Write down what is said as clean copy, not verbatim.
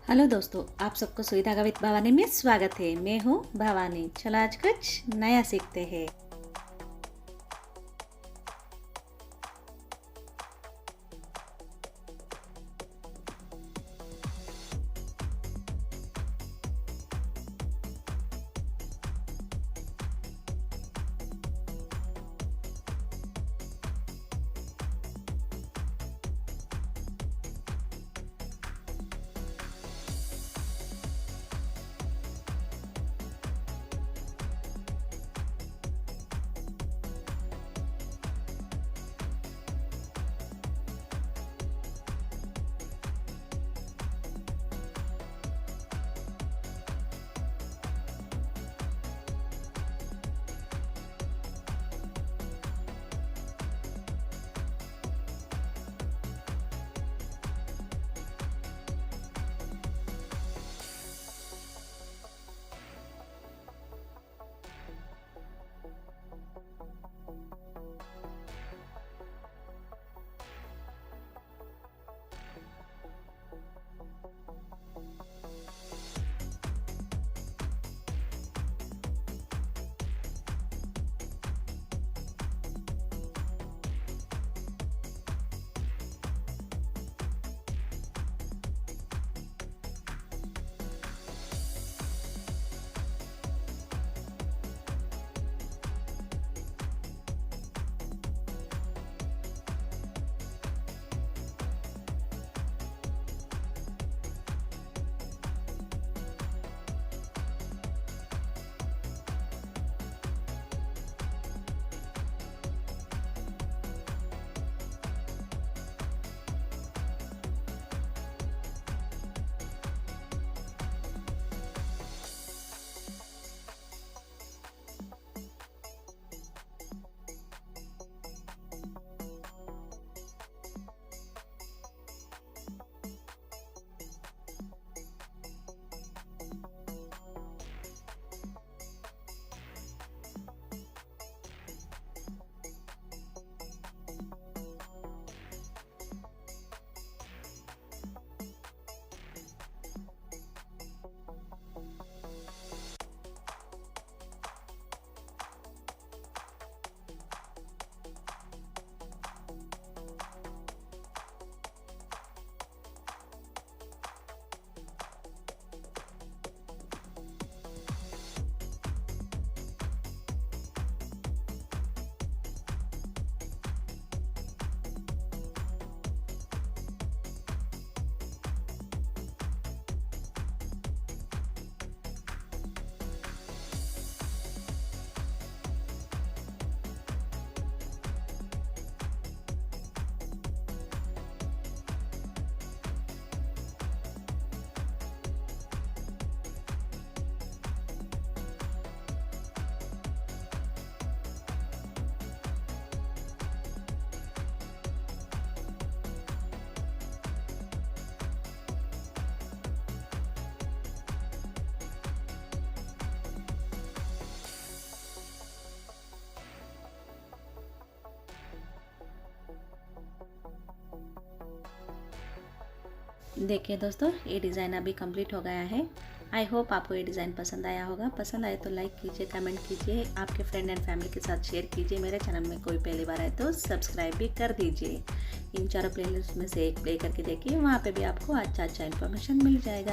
Hello दोस्तों, आप सबको सुई धागा विद भवानी में स्वागत है। मैं हूँ भवानी। चलो आज कुछ नया सीखते हैं। देखिए दोस्तों, ये डिज़ाइन अभी कंप्लीट हो गया है। आई होप आपको ये डिज़ाइन पसंद आया होगा। पसंद आए तो लाइक कीजिए, कमेंट कीजिए, आपके फ्रेंड एंड फैमिली के साथ शेयर कीजिए। मेरे चैनल में कोई पहली बार आए तो सब्सक्राइब भी कर दीजिए। इन चारों प्लेलिस्ट में से एक प्ले करके देखिए, वहाँ पे भी आपको अच्छा इन्फॉर्मेशन मिल जाएगा।